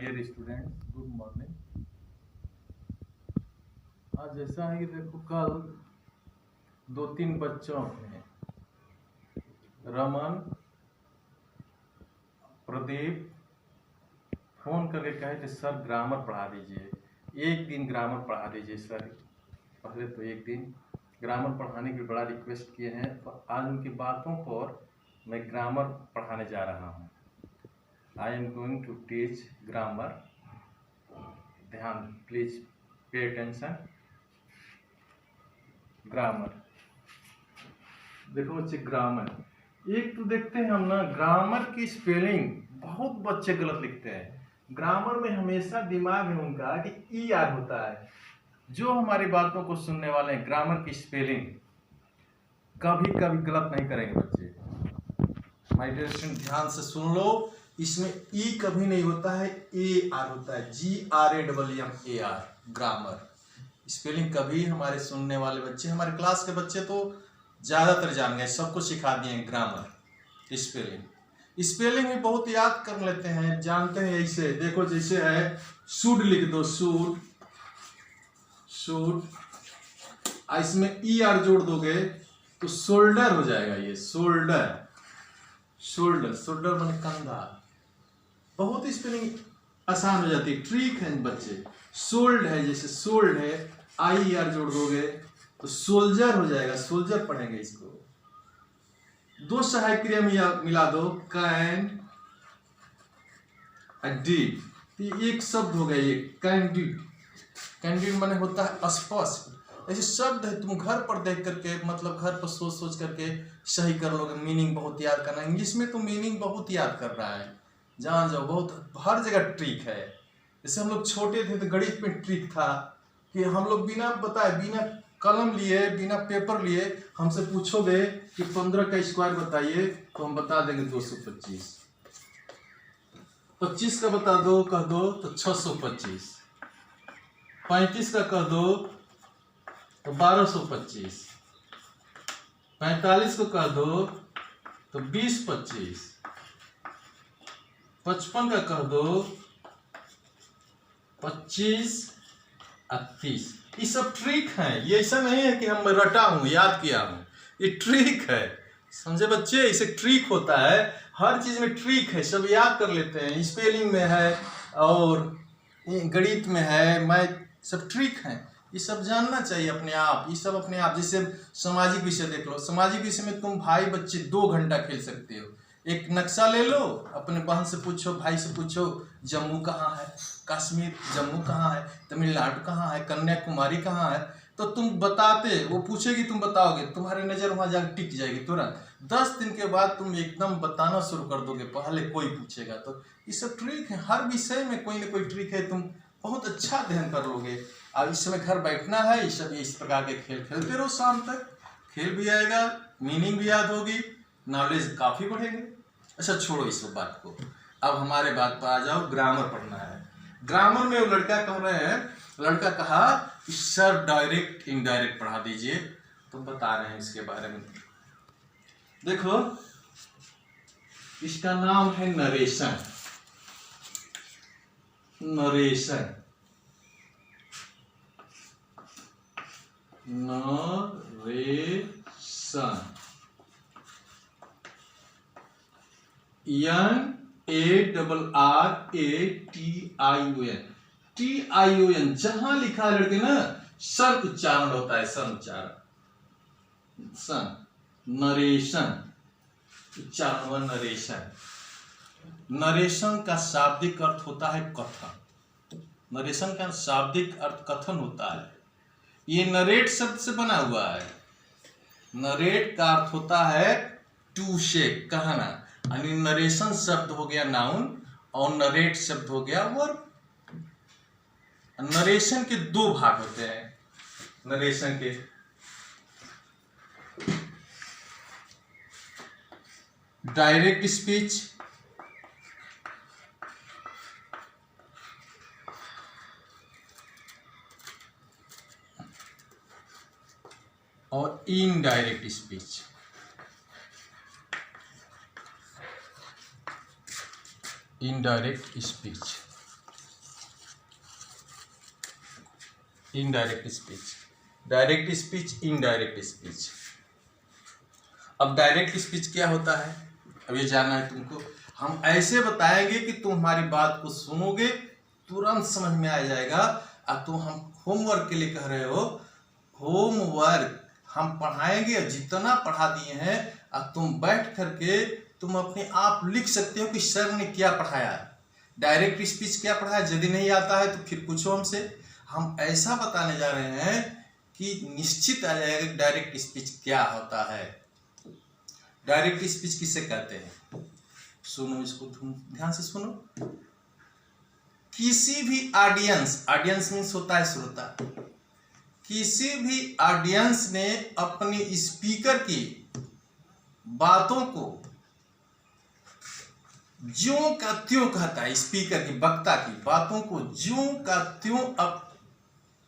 Dear students, good morning. आज ऐसा है कि देखो, कल 2-3 बच्चों ने रमन, प्रदीप फोन करके कहे थे सर ग्रामर पढ़ा दीजिए, एक दिन ग्रामर पढ़ा दीजिए सर। पहले तो एक दिन ग्रामर पढ़ाने की बड़ा रिक्वेस्ट किए हैं, तो आज उनकी बातों पर मैं ग्रामर पढ़ाने जा रहा हूँ। I am going to teach grammar. ध्यान, प्लीज पे अटेंशन। ग्रामर देखो बच्चे, ग्रामर एक तो देखते हैं हम ना, ग्रामर की स्पेलिंग बहुत बच्चे गलत लिखते हैं। ग्रामर में हमेशा दिमाग में उनका कि ई आर होता है। जो हमारी बातों को सुनने वाले हैं, ग्रामर की स्पेलिंग कभी कभी गलत नहीं करेंगे बच्चे। माय डियर स्टूडेंट, ध्यान से सुन लो, इसमें ई कभी नहीं होता है, ए आर होता है, GRAMMAR। ग्रामर स्पेलिंग कभी हमारे सुनने वाले बच्चे, हमारे क्लास के बच्चे तो ज्यादातर जान गए, सबको सिखा दिए ग्रामर स्पेलिंग भी बहुत याद कर लेते हैं, जानते हैं। ऐसे देखो, जैसे है शुड लिख दो, शुड इसमें ई आर जोड़ दोगे तो शोल्डर हो जाएगा। ये शोल्डर माने कंधा। बहुत स्पेलिंग आसान हो जाती है, ट्रिक है बच्चे। सोल्ड है, जैसे सोल्ड है, आई आर जोड़ दोगे तो सोल्जर हो जाएगा, सोल्जर पढ़ेंगे इसको। दो सहायक क्रिया मिला दो, कैन डिड, एक शब्द हो गया ये कैंडिड। कैंडिड माने होता है स्पष्ट। ऐसे शब्द है, तुम घर पर देख करके, मतलब घर पर सोच करके सही कर लोगे। मीनिंग बहुत याद करना, इंग्लिश में तो मीनिंग बहुत याद कर रहा है, जान जाओ, बहुत हर जगह ट्रिक है। जैसे हम लोग छोटे थे तो गणित में ट्रिक था कि हम लोग बिना बताए, बिना कलम लिए, बिना पेपर लिए हमसे पूछोगे कि 15 का स्क्वायर बताइए, तो हम बता देंगे 225। 25 का बता दो, कह दो तो 625। 35 का कह दो तो 1225। 45 को कह दो तो 20-25। 55 का कह दो 25-30। ये सब ट्रिक है, ये ऐसा नहीं है कि हम रटा हूं, याद किया हूं, ये ट्रिक है, समझे बच्चे। इसे ट्रिक होता है, हर चीज में ट्रिक है, सब याद कर लेते हैं। स्पेलिंग में है और गणित में है, मैथ, सब ट्रिक है। ये सब जानना चाहिए अपने आप, ये सब अपने आप। जैसे सामाजिक विषय देख लो, सामाजिक विषय में तुम भाई बच्चे 2 घंटा खेल सकते हो। एक नक्शा ले लो, अपने बहन से पूछो, भाई से पूछो, जम्मू कहाँ है, कश्मीर, जम्मू कहाँ है, तमिलनाडु कहाँ है, कन्याकुमारी कहाँ है, तो तुम बताते, वो पूछेगी, तुम बताओगे, तुम्हारी नजर वहां जाकर टिक जाएगी तुरंत। 10 दिन के बाद तुम एकदम बताना शुरू कर दोगे, पहले कोई पूछेगा तो। ये सब ट्रिक है, हर विषय में कोई ना कोई ट्रिक है, तुम बहुत अच्छा अध्ययन कर लोगे। अब इस समय घर बैठना है, इस प्रकार के खेल खेलते रहो, शाम तक खेल भी आएगा, मीनिंग भी याद होगी, नॉलेज काफी बढ़ेगी। अच्छा, छोड़ो इस सब बात को, अब हमारे बात पर आ जाओ। ग्रामर पढ़ना है। ग्रामर में वो लड़का कह रहे हैं, लड़का कहा कि सर डायरेक्ट इनडायरेक्ट पढ़ा दीजिए, तो बता रहे हैं इसके बारे में। देखो, इसका नाम है नरेशन। Narration NARRATION। जहां लिखा है लड़के ना, सन उच्चारण होता है, सन उच्चारण, सन। नरेशन उच्चारण हुआ नरेशन। नरेशन का शाब्दिक अर्थ होता है कथन। नरेशन का शाब्दिक अर्थ कथन होता है। ये नरेट शब्द से बना हुआ है। नरेट का अर्थ होता है टू से, कहना, यानी नरेशन शब्द हो गया नाउन और नरेट शब्द हो गया वर्ब। नरेशन के 2 भाग होते हैं। नरेशन के डायरेक्ट स्पीच और indirect speech. Indirect speech indirect speech, direct speech, indirect speech. अब डायरेक्ट स्पीच क्या होता है, अब ये जानना है तुमको। हम ऐसे बताएंगे कि तुम हमारी बात को सुनोगे, तुरंत समझ में आ जाएगा। अब तुम हम होमवर्क के लिए कह रहे हो, होमवर्क हम पढ़ाएंगे, जितना पढ़ा दिए हैं अब तुम बैठ करके तुम अपने आप लिख सकते हो कि सर ने क्या पढ़ाया। डायरेक्ट स्पीच क्या पढ़ाया, यदि नहीं आता है तो फिर पूछो हमसे। हम ऐसा बताने जा रहे हैं कि निश्चित आ जाएगा कि डायरेक्ट स्पीच क्या होता है। डायरेक्ट स्पीच किसे कहते हैं, सुनो इसको, तुम ध्यान से सुनो। किसी भी ऑडियंस, ऑडियंस मीन्स होता है श्रोता, किसी भी ऑडियंस ने अपने स्पीकर की बातों को ज्यों का त्यों कहता है, स्पीकर की, वक्ता की बातों को ज्यों का त्यों अब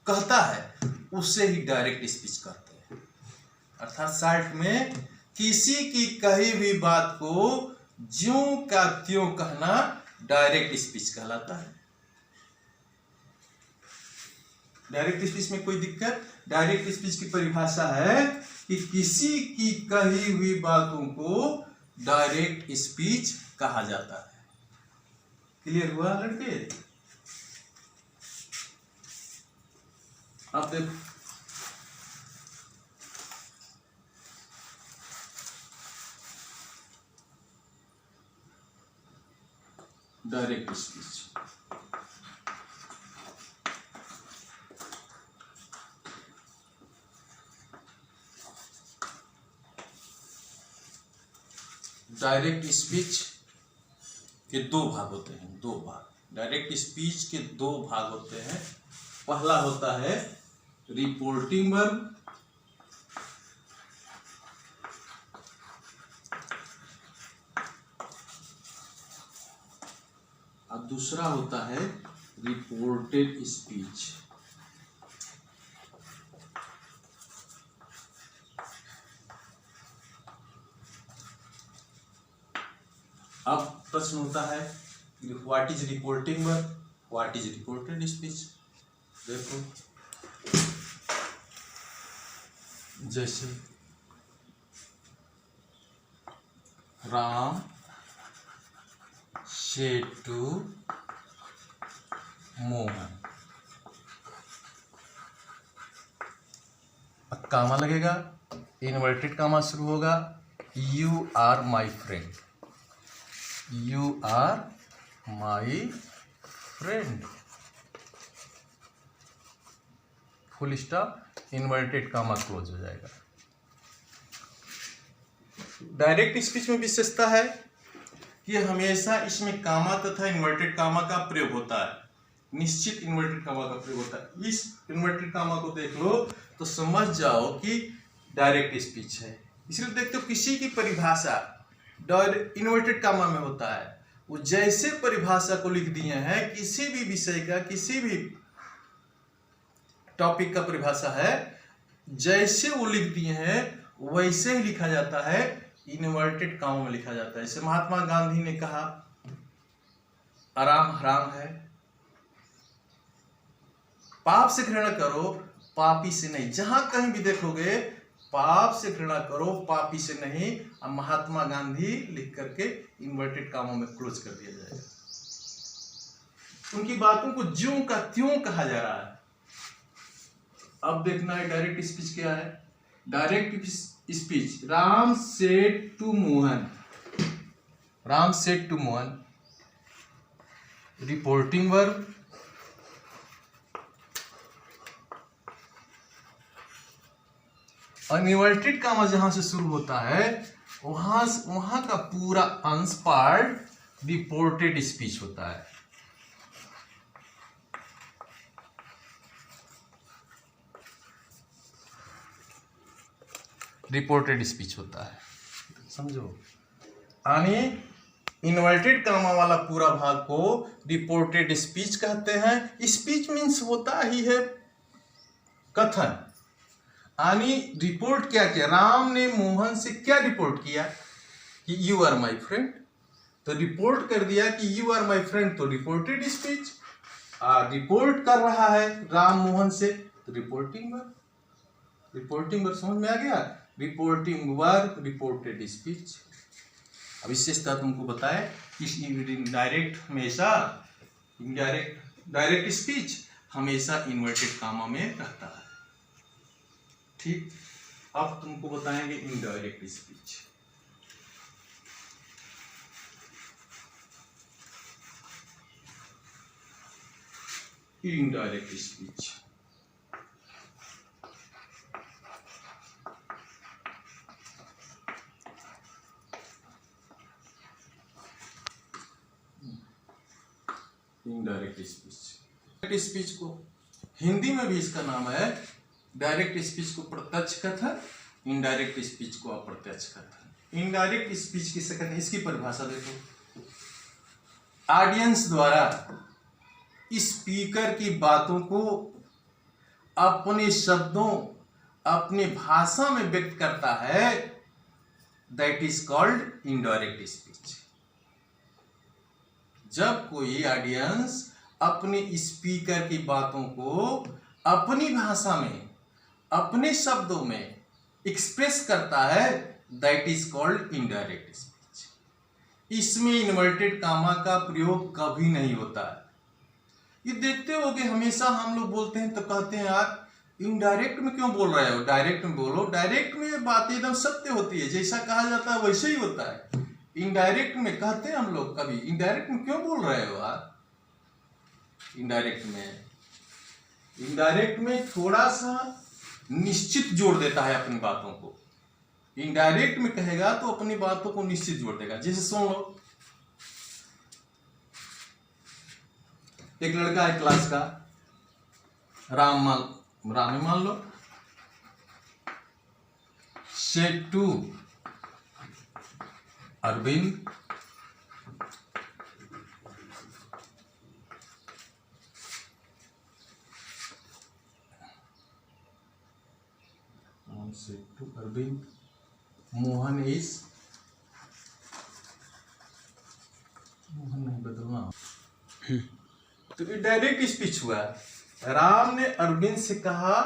कहता है, उससे ही डायरेक्ट स्पीच कहते हैं। अर्थात शॉर्ट में किसी की कही हुई बात को ज्यों का त्यों कहना डायरेक्ट स्पीच कहलाता है। डायरेक्ट स्पीच में कोई दिक्कत, डायरेक्ट स्पीच की परिभाषा है कि किसी की कही हुई बातों को डायरेक्ट स्पीच कहा जाता है। क्लियर हुआ लड़के? अब देखो, डायरेक्ट स्पीच, डायरेक्ट स्पीच के दो भाग होते हैं, दो भाग। डायरेक्ट स्पीच के दो भाग होते हैं। पहला होता है रिपोर्टिंग वर्ब, और दूसरा होता है रिपोर्टेड स्पीच। अब प्रश्न होता है what is reporting verb, what is reported speech. देखो, जैसे राम said to मोहन, अब कामा लगेगा, इन्वर्टेड कामा शुरू होगा, you are my friend, you are my friend, full stop, inverted comma close हो जाएगा। डायरेक्ट स्पीच में विशेषता है कि हमेशा इसमें कामा तथा इन्वर्टेड कामा का प्रयोग होता है, निश्चित इन्वर्टेड कामा का प्रयोग होता है। इस इन्वर्टेड कामा को देख लो तो समझ जाओ कि डायरेक्ट स्पीच है। इसलिए देखते हो किसी की परिभाषा इन्वर्टेड कामा में होता है, वो जैसे परिभाषा को लिख दिए हैं, किसी भी विषय का, किसी भी टॉपिक का परिभाषा है, जैसे वो लिख दिए हैं वैसे ही लिखा जाता है, इन्वर्टेड कामा में लिखा जाता है। जैसे महात्मा गांधी ने कहा आराम हराम है, पाप से घृणा करो, पापी से नहीं। जहां कहीं भी देखोगे पाप से घृणा करो, पापी से नहीं। अब महात्मा गांधी लिख करके इन्वर्टेड कामों में क्लोज कर दिया जाएगा। उनकी बातों को ज्यों का त्यों कहा जा रहा है। अब देखना है डायरेक्ट स्पीच क्या है। Direct speech, Ram said to Mohan, Ram said to Mohan, reporting verb, inverted comma जहां से शुरू होता है वहां का पूरा अंश पार्ट रिपोर्टेड स्पीच होता है। रिपोर्टेड स्पीच होता है, समझो। यानी इन्वर्टेड कामा वाला पूरा भाग को रिपोर्टेड स्पीच कहते हैं। स्पीच मीन्स होता ही है कथन। यानी रिपोर्ट क्या किया, राम ने मोहन से क्या रिपोर्ट किया कि यू आर माई फ्रेंड, तो रिपोर्ट कर दिया कि यू आर माई फ्रेंड, तो रिपोर्टेड स्पीच। रिपोर्ट कर रहा है राम मोहन से रिपोर्टिंग वर्क, रिपोर्टिंग वर्क समझ में आ गया। Reporting work, reported speech. अब विशेषता तुमको बताए कि इनडायरेक्ट हमेशा डायरेक्ट स्पीच हमेशा इन्वर्टेड कामा में रहता है। ठीक, अब तुमको बताएंगे indirect speech. Indirect speech indirect speech, speech को हिंदी में भी इसका नाम है डायरेक्ट स्पीच को प्रत्यक्ष कथन, इनडायरेक्ट स्पीच को अप्रत्यक्ष कथन। इनडायरेक्ट स्पीच की सेकंड इसकी परिभाषा देखो, ऑडियंस द्वारा स्पीकर की बातों को अपने शब्दों, अपनी भाषा में व्यक्त करता है, that is called indirect speech. जब कोई ऑडियंस अपने स्पीकर की बातों को अपनी भाषा में, अपने शब्दों में एक्सप्रेस करता है, that is called indirect speech. इसमें इन्वर्टेड कामा का प्रयोग कभी नहीं होता है। ये देखते हो कि हमेशा हम लोग बोलते हैं तो कहते हैं यार इनडायरेक्ट में क्यों बोल रहे हो, डायरेक्ट में बोलो। डायरेक्ट में बात एकदम सत्य होती है, जैसा कहा जाता है वैसे ही होता है। इनडायरेक्ट में कहते हैं हम लोग कभी इनडायरेक्ट में क्यों बोल रहे हो यार। इनडायरेक्ट में थोड़ा सा निश्चित जोड़ देता है अपनी बातों को। इनडायरेक्ट में कहेगा तो अपनी बातों को निश्चित जोड़ देगा। जैसे सुन लो, एक लड़का है क्लास का, राम मान लो, सेड टू अरविंद मोहन नहीं बदलना। तो ये डायरेक्ट स्पीच हुआ। राम ने अरविंद से कहा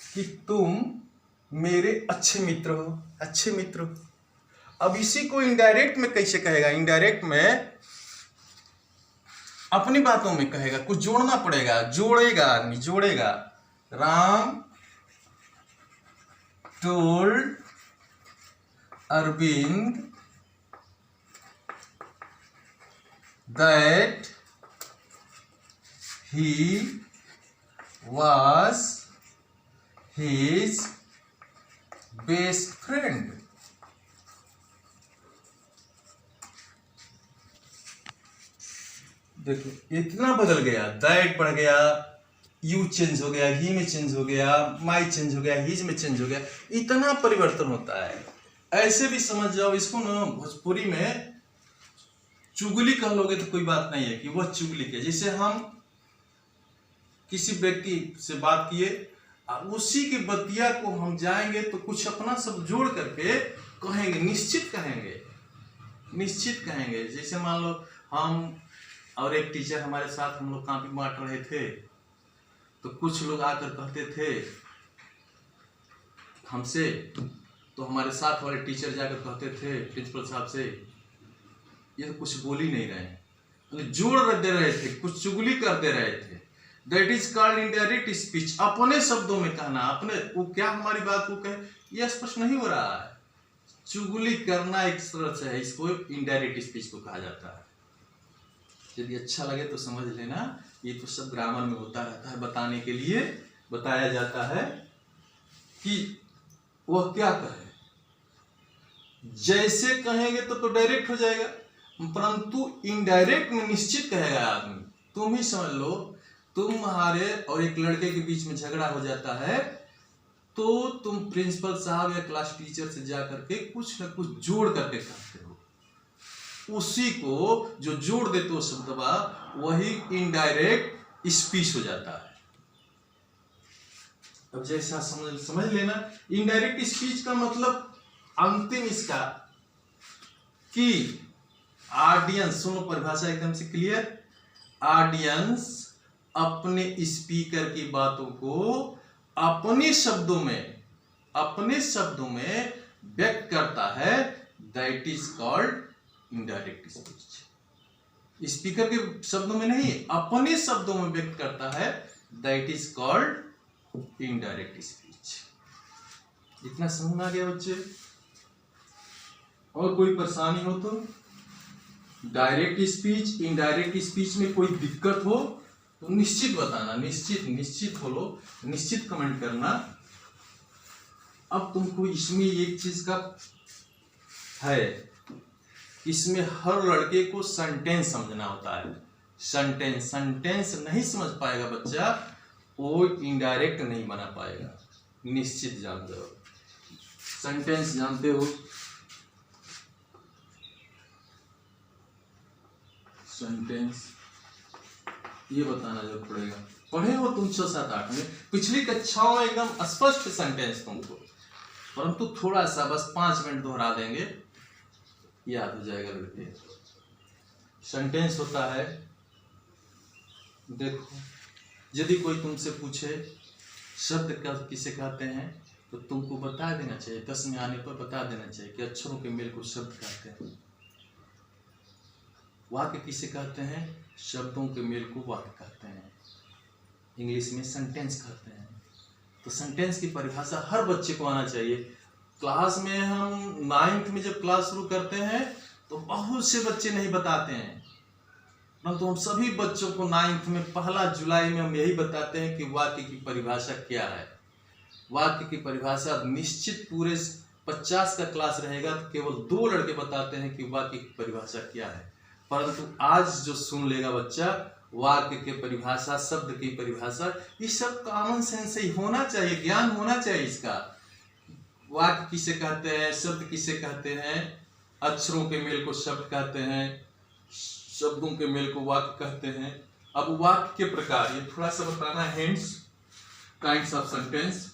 कि तुम मेरे अच्छे मित्र हो, अच्छे मित्र हो। अब इसी को इनडायरेक्ट में कैसे कहेगा, इनडायरेक्ट में अपनी बातों में कहेगा, कुछ जोड़ना पड़ेगा, जोड़ेगा आदमी, जोड़ेगा। Ram told Arvind that he was his best friend. देखो इतना बदल गया, दैट पड़ गया, यू चेंज हो गया, ही में चेंज हो गया, माई चेंज हो गया, हिज में चेंज हो गया। इतना परिवर्तन होता है। ऐसे भी समझ जाओ इसको ना, भोजपुरी में चुगली कह लोगे तो कोई बात नहीं है कि वह चुगली के। जैसे हम किसी व्यक्ति से बात किए, उसी की बतिया को हम जाएंगे तो कुछ अपना सब जोड़ करके कहेंगे, निश्चित कहेंगे। जैसे मान लो हम और एक टीचर हमारे साथ, हम लोग कॉपी बांट रहे थे, तो कुछ लोग आकर कहते थे हमसे, तो हमारे साथ वाले टीचर जाकर कहते थे प्रिंसिपल साहब से, ये तो कुछ बोल ही नहीं रहे, तो जोड़ दे रहे थे, कुछ चुगली कर दे रहे थे। That is called indirect speech. अपने शब्दों में कहना, अपने वो क्या हमारी बात को कहे, यह स्पष्ट नहीं हो रहा है। चुगली करना एक तरह से है, इसको इनडायरेक्ट स्पीच को कहा जाता है। यदि अच्छा लगे तो समझ लेना, ये तो सब ग्रामर में होता रहता है, बताने के लिए बताया जाता है कि वह क्या कहे। जैसे कहेंगे तो डायरेक्ट हो जाएगा, परंतु इनडायरेक्ट में निश्चित कहेगा आदमी। तुम ही समझ लो, तुम्हारे और एक लड़के के बीच में झगड़ा हो जाता है, तो तुम प्रिंसिपल साहब या क्लास टीचर से जाकर के कुछ न कुछ जोड़ करके कहते हो। उसी को जो जोड़ देते हो शब्दवा, वही इनडायरेक्ट स्पीच हो जाता है। अब जैसा समझ लेना, इनडायरेक्ट स्पीच का मतलब अंतिम इसका कि ऑडियंस, सुनो परिभाषा एकदम से क्लियर, ऑडियंस अपने स्पीकर की बातों को अपने शब्दों में व्यक्त करता है, that is called indirect speech. Speaker के शब्दों में नहीं, अपने शब्दों में व्यक्त करता है, that is called indirect speech. इतना समझ में आ गया बच्चे? और कोई परेशानी हो तो? डायरेक्ट स्पीच, इनडायरेक्ट स्पीच में कोई दिक्कत हो तो निश्चित बताना, निश्चित बोलो, निश्चित कमेंट करना। अब तुमको इसमें एक चीज का है, इसमें हर लड़के को सेंटेंस समझना होता है। सेंटेंस नहीं समझ पाएगा बच्चा, वो इनडायरेक्ट नहीं बना पाएगा। निश्चित जानते हो, सेंटेंस जानते हो? सेंटेंस ये बताना जरूर पड़ेगा। पढ़े हो तुम 6, 7, 8 में, पिछली कक्षाओं में एकदम स्पष्ट सेंटेंस तुमको, परंतु थोड़ा सा बस 5 मिनट दोहरा देंगे, याद हो जाएगा लड़के। सेंटेंस होता है, देखो, यदि कोई तुमसे पूछे शब्द किसे कहते हैं, तो तुमको बता देना चाहिए, 10 में आने पर बता देना चाहिए कि अक्षरों के मेल को शब्द कहते हैं। वाक्य किसे कहते हैं? शब्दों के मेल को वाक्य कहते हैं। इंग्लिश में सेंटेंस कहते हैं। तो सेंटेंस की परिभाषा हर बच्चे को आना चाहिए। क्लास में हम 9th में जब क्लास शुरू करते हैं तो बहुत से बच्चे नहीं बताते हैं, परंतु हम सभी बच्चों को 9th में 1 जुलाई में हम यही बताते हैं कि वाक्य की परिभाषा क्या है। वाक्य की परिभाषा निश्चित पूरे 50 का क्लास रहेगा तो केवल 2 लड़के बताते हैं कि वाक्य की परिभाषा क्या है। परंतु आज जो सुन लेगा बच्चा, वाक्य की परिभाषा, शब्द की परिभाषा, ये सब कॉमन सेंस से ही होना चाहिए, ज्ञान होना चाहिए इसका। वाक्य किसे कहते हैं, शब्द किसे कहते हैं, अक्षरों के मेल को शब्द कहते हैं, शब्दों के मेल को वाक्य कहते हैं। अब वाक्य के प्रकार ये थोड़ा सा बताना है, hints, kinds of sentence.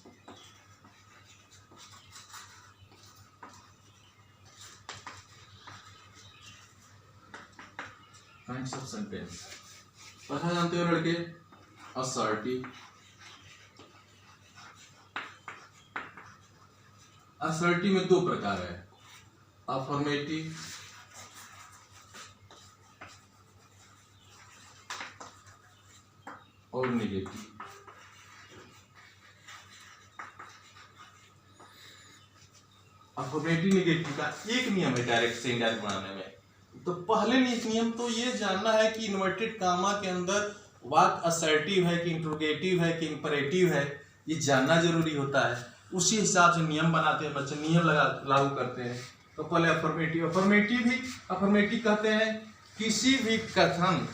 Kinds of sentence पढ़ा जानते हो लड़के? असर्टिव, असर्टिव में 2 प्रकार है, अफर्मेटिव और नेगेटिव। अफर्मेटिव नेगेटिव का एक नियम है डायरेक्ट से इनडायरेक्ट बनाने में। तो पहले नियम तो ये जानना है कि इन्वर्टेड कामा के अंदर वाक्य असर्टिव है कि इंट्रोगेटिव है कि इंपरेटिव है, ये जानना जरूरी होता है। उसी हिसाब से नियम बनाते हैं बच्चे, नियम लागू करते हैं। तो पहले अफर्मेटिव कहते हैं किसी भी कथन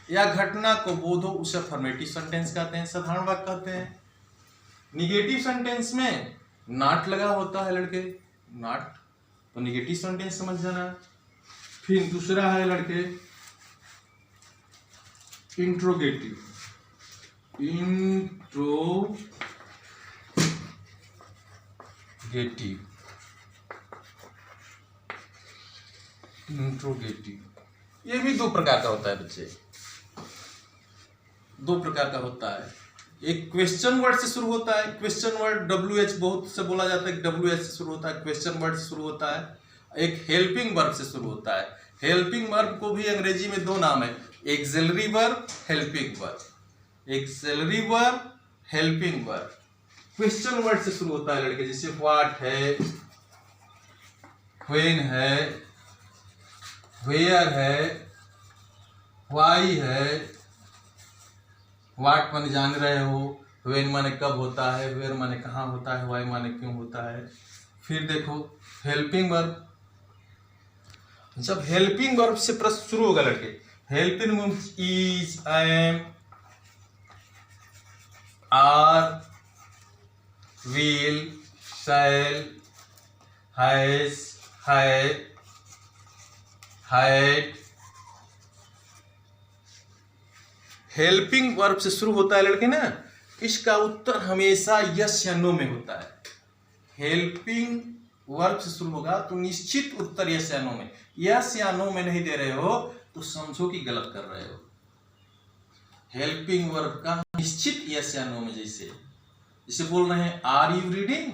या घटना को बोध हो उसे अफर्मेटिव सेंटेंस कहते हैं, साधारण वाक्य कहते हैं। निगेटिव सेंटेंस में नॉट लगा होता है लड़के, नॉट, तो निगेटिव सेंटेंस समझ जाना। फिर दूसरा है लड़के इंट्रोगेटिव, ये भी 2 प्रकार का होता है बच्चे, 2 प्रकार का होता है। एक क्वेश्चन वर्ड से शुरू होता है, क्वेश्चन वर्ड WH बहुत से बोला जाता है कि WH से शुरू होता है, क्वेश्चन वर्ड से शुरू होता है। एक हेल्पिंग वर्ब से शुरू होता है। हेल्पिंग वर्ब को भी अंग्रेजी में 2 नाम है, axillary verb, helping verb. Axillary verb, helping verb. Question word से शुरू होता है लड़के, जैसे व्हाट है, व्हेन है, वेयर है, व्हाई है। व्हाट माने जान रहे हो, व्हेन माने कब होता है, वेयर माने कहाँ होता है, व्हाई माने क्यों होता है। फिर देखो हेल्पिंग वर्ब, जब हेल्पिंग वर्ब से प्रश्न शुरू होगा लड़के, helping verb is, am, are, will, shall, has, had, had. Helping verb से शुरू होता है लड़के ना, इसका उत्तर हमेशा यस या नो में होता है। हेल्पिंग वर्ब से शुरू होगा तो निश्चित उत्तर यस या नो में। यस या नो में नहीं दे रहे हो तो समझो कि गलत कर रहे हो। हेल्पिंग वर्ब का निश्चित यस या नो में, जैसे जैसे बोल रहे हैं are you reading,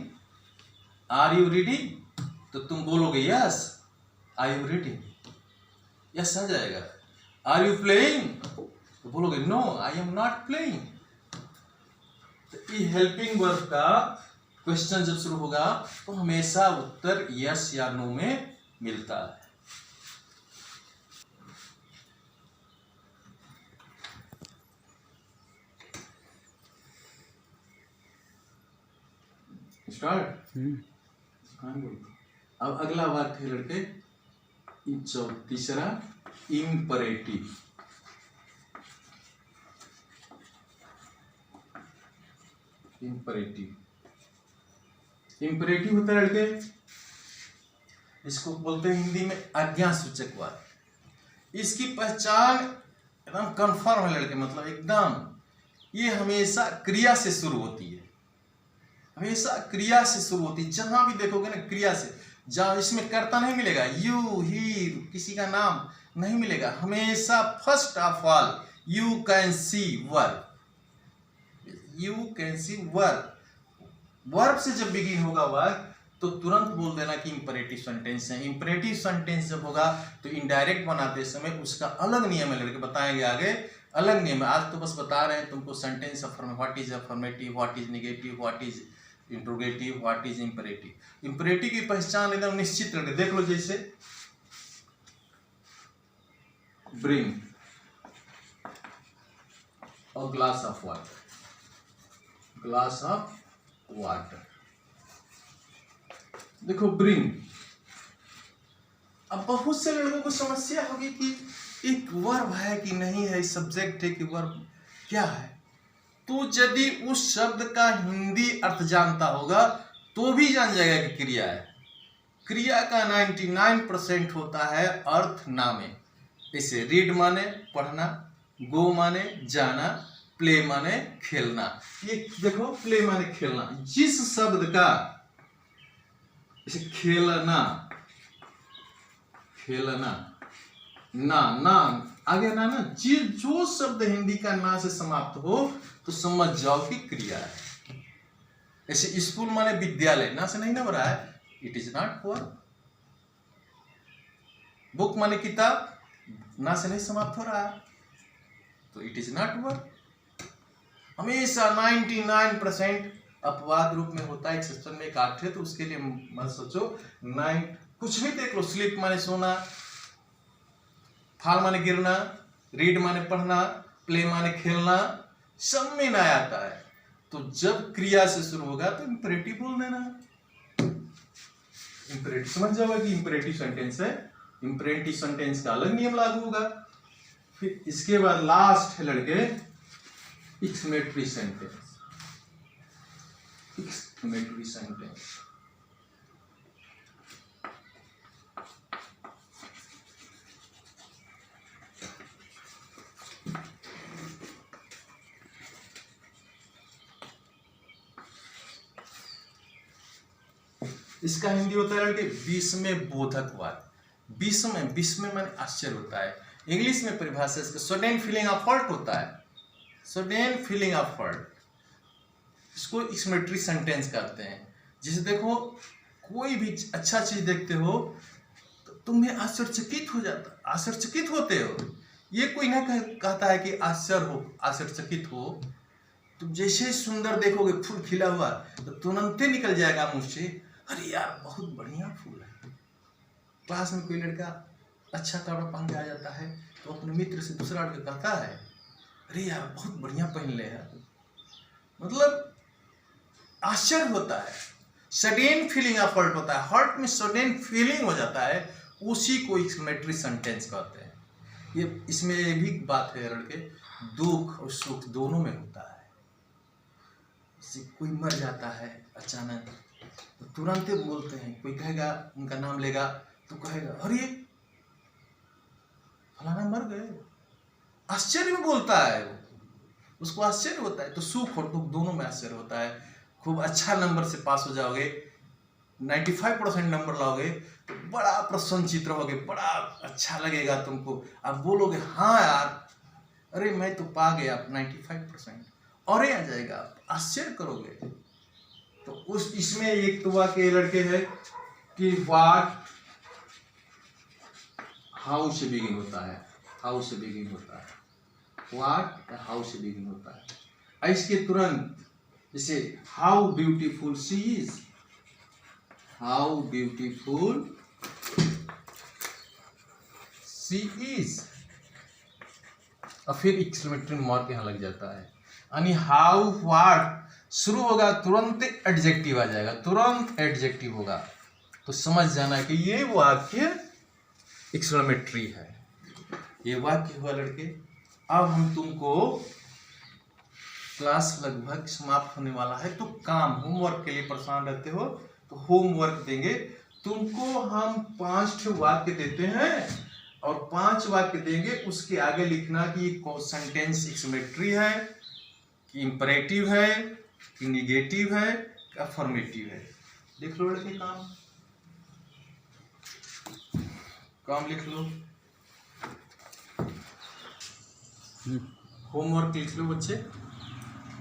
are you reading, तो तुम बोलोगे yes I you reading, yes आ जाएगा। आर यू प्लेइंग, तो बोलोगे no I am not playing. तो ये हेल्पिंग वर्ब का क्वेश्चन जब शुरू होगा तो हमेशा उत्तर यस या नो में मिलता है। स्टार्ट। अब अगला वाक्य है लड़के, तीसरा इम्परेटिव। इम्परेटिव इम्परेटिव होता है लड़के, इसको बोलते हैं हिंदी में आज्ञा सूचक वाक्य। इसकी पहचान एकदम कंफर्म है लड़के, मतलब एकदम ये हमेशा क्रिया से शुरू होती है, हमेशा क्रिया से शुरू होती है। जहां भी देखोगे ना क्रिया से, जहां इसमें कर्ता नहीं मिलेगा, यू ही किसी का नाम नहीं मिलेगा, हमेशा first of all you can see verb, you can see verb. Verb से जब बिगिन होगा वर्ब तो तुरंत बोल देना कि इंपरेटिव सेंटेंस है। इंपरेटिव सेंटेंस जब होगा तो इनडायरेक्ट बनाते समय उसका अलग नियम है लड़के, बताएंगे आगे अलग नियम है। आज तो बस बता रहे हैं तुमको sentence what is affirmative, what is negative, what is interrogative, what is imperative. Imperative की पहचान एकदम निश्चित रहे, देख लो जैसे bring a glass of water, glass of water, देखो ब्रिंग। अब बहुत से लड़कों को समस्या होगी कि एक वर्ब है कि नहीं है, सब्जेक्ट है कि वर्ब क्या है। तो यदि उस शब्द का हिंदी अर्थ जानता होगा तो भी जान जाएगा कि क्रिया है। क्रिया का 99% होता है अर्थ नामे। जैसे रीड माने पढ़ना, गो माने जाना, प्ले माने खेलना। ये देखो प्ले माने खेलना, जिस शब्द का जैसे खेलना, खेलना ना ना आगे ना ना, जो शब्द हिंदी का ना से समाप्त हो तो समझ जाओ कि क्रिया है। ऐसे स्कूल माने विद्यालय, ना से नहीं ना भरा है, it is not verb. Book माने किताब, ना से नहीं समाप्त हो रहा है तो इट इज नॉट वर्ब। हमेशा 99% अपवाद रूप में होता है, एक्सेप्शन में एक आठ है, तो उसके लिए मत सोचो। 9 कुछ भी देख लो, स्लीप माने सोना, फाल माने गिरना, रीड माने पढ़ना, प्ले माने खेलना, सब में ना आता है। तो जब क्रिया से शुरू होगा तो इंपरेटिव बोल देना। इंपरेटिव समझ जाओगे कि इंपरेटिव सेंटेंस है, इंपरेटिव सेंटेंस का अलग नियम लागू होगा। फिर इसके बाद लास्ट है लड़के एक्सक्लेमेटरी सेंटेंस। एक्सक्लेमेटरी सेंटेंस इसका हिंदी होता है लड़के विस्मय बोधक वाक्य। विस्मय माने आश्चर्य होता है। इंग्लिश में परिभाषा इसका सडन फीलिंग ऑफ हर्ट होता है, सडन फीलिंग ऑफ हर्ट। इसको एक्सक्लेमेटरी सेंटेंस कहते हैं। जैसे देखो कोई भी अच्छा चीज देखते हो तो तुम्हें आश्चर्यचकित हो जाता, आश्चर्यचकित होते हो। ये कोई ना कहता है कि आश्चर्यचकित हो। तुम जैसे ही सुंदर देखोगे फूल खिला हुआ तो तुरंत निकल जाएगा मुंह से, अरे यार बहुत बढ़िया फूल है। क्लास में कोई लड़का अच्छा कपड़ा पहन के आ जाता है तो अपने मित्र से दूसरा लड़का कहता है अरे यार बहुत बढ़िया पहन ले है, मतलब आश्चर्य होता है। सडन फीलिंग ऑफ हर्ट होता है, हर्ट में सडन फीलिंग हो जाता है, उसी को एक्सक्लेमेटरी सेंटेंस कहते हैं। ये इसमें ये भी बात है लड़के, दुख और सुख दोनों में होता है। जैसे कोई मर जाता है अचानक तो तुरंत बोलते हैं, कोई कहेगा उनका नाम लेगा तो कहेगा अरे फलाना मर गए, आश्चर्य में बोलता है वो, उसको आश्चर्य होता है। तो सुख और दुख दोनों में आश्चर्य होता है। खूब अच्छा नंबर से पास हो जाओगे, 95% नंबर लाओगे तो बड़ा प्रसन्नचित्त रहोगे, बड़ा अच्छा लगेगा तुमको। आप बोलोगे हाँ यार अरे मैं तो पा गया 95%, और आ जाएगा, आप आश्चर्य करोगे। तो उस इसमें एक तो वाक्य लड़के है कि व्हाट हाउ से बिगिन होता है, हाउ से बिगिन होता है, व्हाट हाउ से बिगिन होता है। इसके तुरंत जैसे how beautiful she is, how beautiful she is, और फिर एक्सक्लेमेटरी मार्क यहाँ लग जाता है। यानी हाउ व्हाट शुरू होगा, तुरंत एडजेक्टिव आ जाएगा, तुरंत एडजेक्टिव होगा, तो समझ जाना कि ये वाक्य एक्सक्लेमेटरी है। ये वाक्य हुआ लड़के। अब हम तुमको क्लास लगभग समाप्त होने वाला है, तो काम होमवर्क के लिए परेशान रहते हो तो होमवर्क देंगे तुमको। हम 5 वाक्य देते हैं और 5 वाक्य देंगे, उसके आगे लिखना कि सेंटेंस एक्सक्लेमेटरी है, कि इंपरेटिव है, कि निगेटिव है, कि अफर्मेटिव है। लिख लो लड़के, काम लिख लो, होमवर्क लिख लो बच्चे।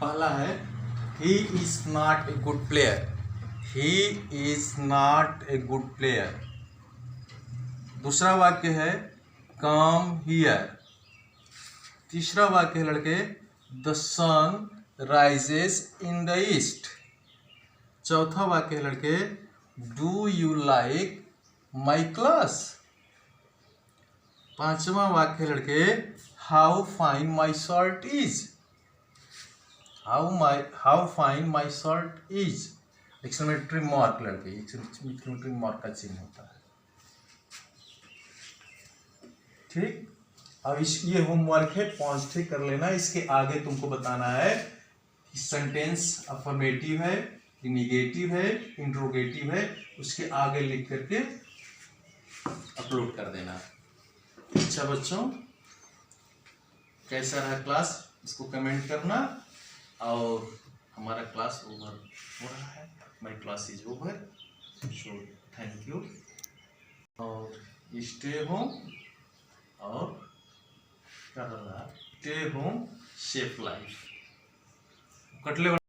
पहला है he is not a good player, he is not a good player. दूसरा वाक्य है कम हियर। तीसरा वाक्य है लड़के the sun rises in the east. चौथा वाक्य है लड़के do you like my class. पांचवा वाक्य है लड़के how fine my shirt is, how fine my shirt is. Exclamatory mark लड़के, एक्सक्लेमेटरी मार्क का चिन्ह होता है। ठीक, अब ये होमवर्क है, 5 ठीक कर लेना। इसके आगे तुमको बताना है कि सेंटेंस अफर्मेटिव है, निगेटिव है, इंट्रोगेटिव है, उसके आगे लिख करके अपलोड कर देना। अच्छा बच्चों, कैसा रहा क्लास, इसको कमेंट करना। और हमारा क्लास ओवर हो रहा है, my class is over, so thank you, और स्टे होम, और स्टे होम सेफ लाइफ। कटले